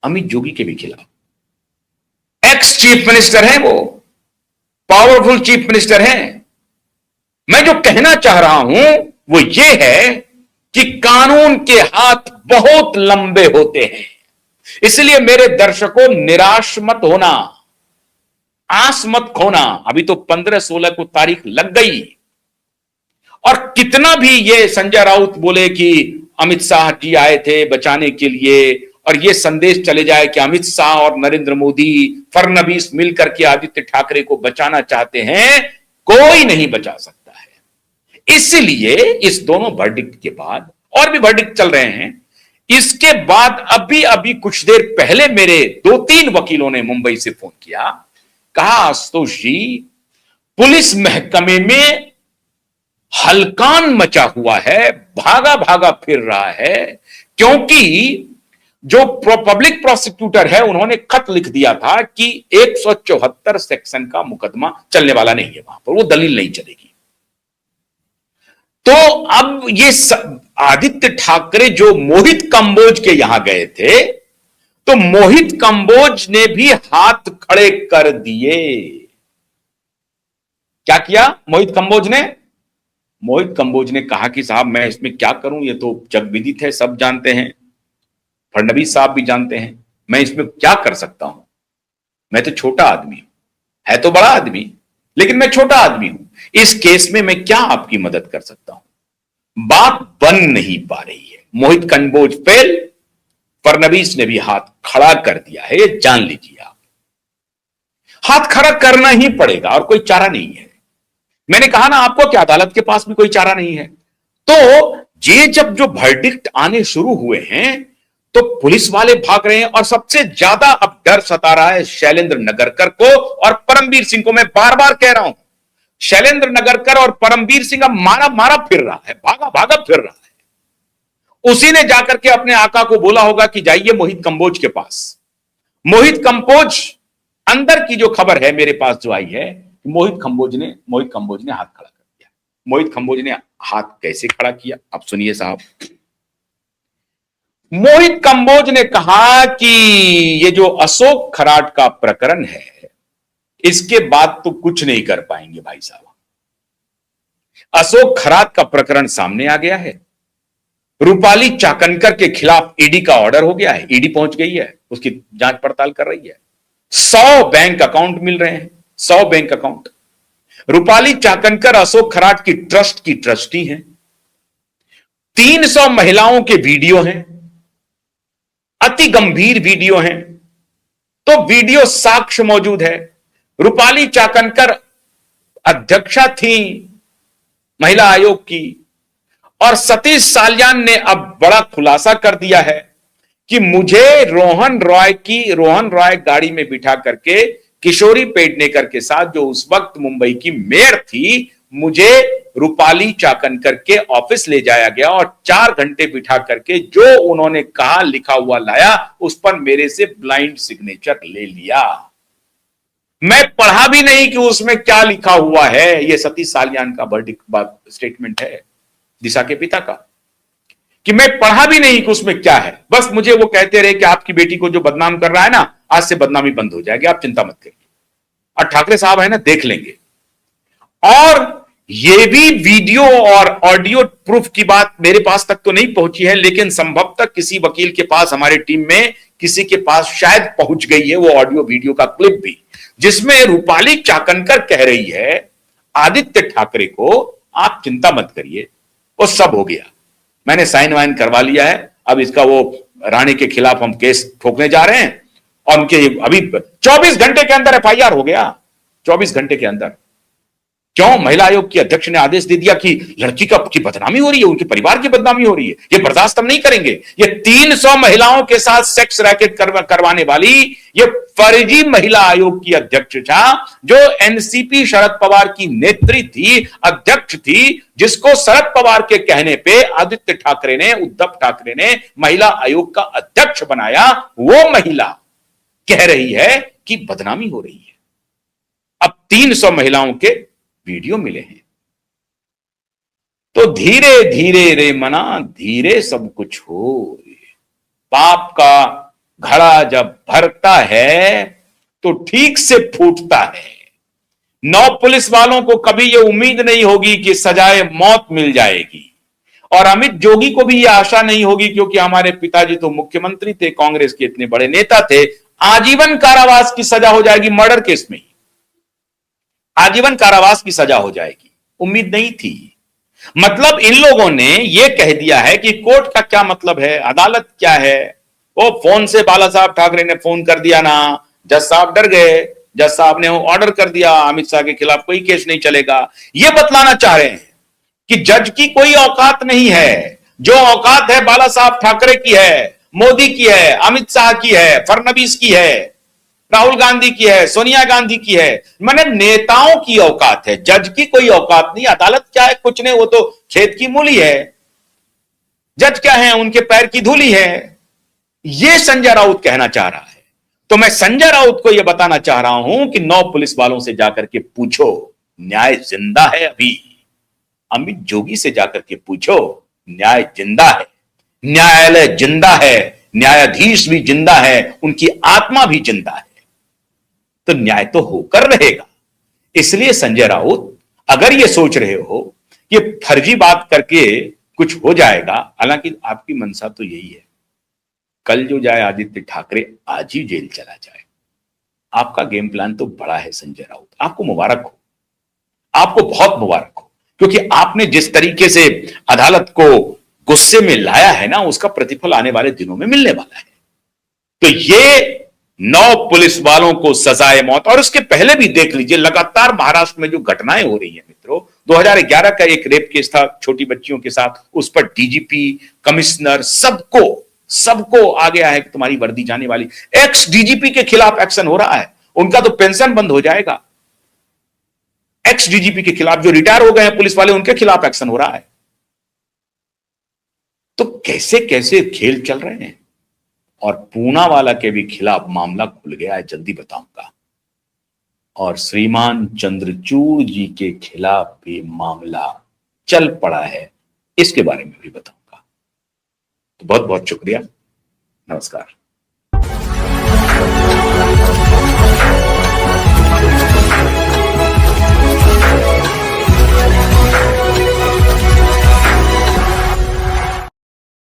अमित जोगी के भी खिलाफ। एक्स चीफ मिनिस्टर हैं, वो पावरफुल चीफ मिनिस्टर हैं। मैं जो कहना चाह रहा हूं वो ये है कि कानून के हाथ बहुत लंबे होते हैं। इसलिए मेरे दर्शकों, निराश मत होना, आस मत खोना। अभी तो 15-16 को तारीख लग गई, और कितना भी ये संजय राउत बोले कि अमित शाह जी आए थे बचाने के लिए, और ये संदेश चले जाए कि अमित शाह और नरेंद्र मोदी, फडणवीस मिलकर के आदित्य ठाकरे को बचाना चाहते हैं, कोई नहीं बचा सकता है। इसलिए इस दोनों वर्डिक्ट के बाद, और भी वर्डिक्ट चल रहे हैं, इसके बाद अभी अभी कुछ देर पहले मेरे 2-3 वकीलों ने मुंबई से फोन किया, कहा आशुतोष जी, पुलिस महकमे में हलकान मचा हुआ है, भागा भागा फिर रहा है, क्योंकि जो पब्लिक प्रोसिक्यूटर है उन्होंने खत लिख दिया था कि 174 सेक्शन का मुकदमा चलने वाला नहीं है, वहां पर वो दलील नहीं चलेगी। तो अब ये आदित्य ठाकरे जो मोहित कंबोज के यहां गए थे, तो मोहित कंबोज ने भी हाथ खड़े कर दिए। क्या किया मोहित कंबोज ने? मोहित कंबोज ने कहा कि साहब मैं इसमें क्या करूं, ये तो जग विदित है, सब जानते हैं, फडणवीस साहब भी जानते हैं, मैं इसमें क्या कर सकता हूं, मैं तो छोटा आदमी हूं, है तो बड़ा आदमी लेकिन मैं छोटा आदमी हूं, इस केस में मैं क्या आपकी मदद कर सकता हूं। बात बन नहीं पा रही है, मोहित कंबोज फेल, फडणवीस ने भी हाथ खड़ा कर दिया है, ये जान लीजिए आप। हाथ खड़ा करना ही पड़ेगा और कोई चारा नहीं है। मैंने कहा ना आपको कि अदालत के पास भी कोई चारा नहीं है। तो ये जब जो वर्डिक्ट आने शुरू हुए हैं तो पुलिस वाले भाग रहे हैं, और सबसे ज्यादा अब डर सता रहा है शैलेंद्र नगरकर को और परमवीर सिंह को। मैं बार बार कह रहा हूं, शैलेंद्र नगरकर और परमवीर सिंह अब मारा मारा फिर रहा है, भागा भागा फिर रहा है। उसी ने जाकर के अपने आका को बोला होगा कि जाइए मोहित कंबोज के पास। मोहित कंबोज, अंदर की जो खबर है मेरे पास जो आई है, मोहित कंबोज ने हाथ खड़ा कर दिया। मोहित कंबोज ने हाथ कैसे खड़ा किया, अब सुनिए साहब। मोहित कंबोज ने कहा कि ये जो अशोक खराट का प्रकरण है, इसके बाद तो कुछ नहीं कर पाएंगे भाई साहब। अशोक खराट का प्रकरण सामने आ गया है, रूपाली चाकनकर के खिलाफ ईडी का ऑर्डर हो गया है, ईडी पहुंच गई है, उसकी जांच पड़ताल कर रही है। 100 बैंक अकाउंट मिल रहे हैं, 100 बैंक अकाउंट। रूपाली चाकनकर अशोक खराट की ट्रस्ट की ट्रस्टी हैं। 300 महिलाओं के वीडियो हैं, अति गंभीर वीडियो हैं। तो वीडियो साक्ष्य मौजूद है। रूपाली चाकनकर अध्यक्षा थी महिला आयोग की, और सतीश साल्यान ने अब बड़ा खुलासा कर दिया है कि मुझे रोहन रॉय गाड़ी में बिठा करके किशोरी पेडनेकर के साथ, जो उस वक्त मुंबई की मेयर थी, मुझे रूपाली चाकनकर के ऑफिस ले जाया गया और 4 घंटे बिठा करके जो उन्होंने कहा लिखा हुआ लाया, उस पर मेरे से ब्लाइंड सिग्नेचर ले लिया। मैं पढ़ा भी नहीं कि उसमें क्या लिखा हुआ है। यह सतीश साल्यान का वर्डिक्ट स्टेटमेंट है, दिशा के पिता का, कि मैं पढ़ा भी नहीं कि उसमें क्या है। बस मुझे वो कहते रहे कि आपकी बेटी को जो बदनाम कर रहा है ना, आज से बदनामी बंद हो जाएगी, आप चिंता मत करिए, और ठाकरे साहब है ना, देख लेंगे। और ये भी वीडियो और ऑडियो प्रूफ की बात मेरे पास तक तो नहीं पहुंची है, लेकिन संभवतः किसी वकील के पास, हमारे टीम में किसी के पास शायद पहुंच गई है वो ऑडियो वीडियो का क्लिप भी, जिसमें रूपाली चाकनकर कह रही है आदित्य ठाकरे को, आप चिंता मत करिए, वो सब हो गया, मैंने साइन वाइन करवा लिया है, अब इसका वो राणे के खिलाफ हम केस ठोकने जा रहे हैं, और उनके अभी 24 घंटे के अंदर एफआईआर हो गया, 24 घंटे के अंदर। क्यों? महिला आयोग की अध्यक्ष ने आदेश दे दिया कि लड़की की बदनामी हो रही है, उनके परिवार की बदनामी हो रही है, ये बर्दाश्त हम नहीं करेंगे। ये 300 महिलाओं के साथ सेक्स रैकेट करवाने वाली ये फर्जी महिला आयोग की अध्यक्ष था, जो एनसीपी शरद पवार की नेत्री थी, अध्यक्ष थी, जिसको शरद पवार के कहने पे आदित्य ठाकरे ने, उद्धव ठाकरे ने महिला आयोग का अध्यक्ष बनाया। वो महिला कह रही है कि बदनामी हो रही है। अब 300 महिलाओं के वीडियो मिले हैं। तो धीरे धीरे रे मना, धीरे सब कुछ हो, पाप का घड़ा जब भरता है तो ठीक से फूटता है। 9 पुलिस वालों को कभी यह उम्मीद नहीं होगी कि सजाए मौत मिल जाएगी, और अमित जोगी को भी यह आशा नहीं होगी, क्योंकि हमारे पिताजी तो मुख्यमंत्री थे, कांग्रेस के इतने बड़े नेता थे। आजीवन कारावास की सजा हो जाएगी, मर्डर केस में आजीवन कारावास की सजा हो जाएगी। उम्मीद नहीं थी। मतलब इन लोगों ने यह कह दिया है कि कोर्ट का क्या मतलब है, अदालत क्या है। वो फोन से बाला साहब ठाकरे ने फोन कर दिया ना, जज साहब डर गए, जज साहब ने ऑर्डर कर दिया अमित शाह के खिलाफ कोई केस नहीं चलेगा। यह बतलाना चाह रहे हैं कि जज की कोई औकात नहीं है। जो औकात है बाला साहब ठाकरे की है, मोदी की है, अमित शाह की है, फडणवीस की है, राहुल गांधी की है, सोनिया गांधी की है। मैंने नेताओं की औकात है, जज की कोई औकात नहीं। अदालत क्या है, कुछ नहीं, वो तो खेत की मूली है। जज क्या है, उनके पैर की धूली है। यह संजय राउत कहना चाह रहा है। तो मैं संजय राउत को यह बताना चाह रहा हूं कि 9 पुलिस वालों से जाकर के पूछो, न्याय जिंदा है अभी। अमित जोगी से जाकर के पूछो, न्याय जिंदा है, न्यायालय जिंदा है, न्यायाधीश भी जिंदा है, उनकी आत्मा भी जिंदा है। तो न्याय तो होकर रहेगा। इसलिए संजय राउत, अगर ये सोच रहे हो कि फर्जी बात करके कुछ हो जाएगा, हालांकि आपकी मंशा तो यही है, कल जो जाए आदित्य ठाकरे आज ही जेल चला जाए। आपका गेम प्लान तो बड़ा है संजय राउत, आपको मुबारक हो, आपको बहुत मुबारक हो, क्योंकि आपने जिस तरीके से अदालत को गुस्से में लाया है ना, उसका प्रतिफल आने वाले दिनों में मिलने वाला है। तो ये 9 पुलिस वालों को सजाए मौत, और उसके पहले भी देख लीजिए लगातार महाराष्ट्र में जो घटनाएं हो रही हैं मित्रों। 2011 का एक रेप केस था छोटी बच्चियों के साथ, उस पर डीजीपी, कमिश्नर, सबको आ गया है कि तुम्हारी वर्दी जाने वाली। एक्स डीजीपी के खिलाफ एक्शन हो रहा है, उनका तो पेंशन बंद हो जाएगा। एक्स डीजीपी के खिलाफ, जो रिटायर हो गए हैं पुलिस वाले, उनके खिलाफ एक्शन हो रहा है। तो कैसे कैसे खेल चल रहे हैं। और पूनावाला के भी खिलाफ मामला खुल गया है, जल्दी बताऊंगा। और श्रीमान चंद्रचूड़ जी के खिलाफ भी मामला चल पड़ा है, इसके बारे में भी बताऊंगा। तो बहुत बहुत शुक्रिया, नमस्कार।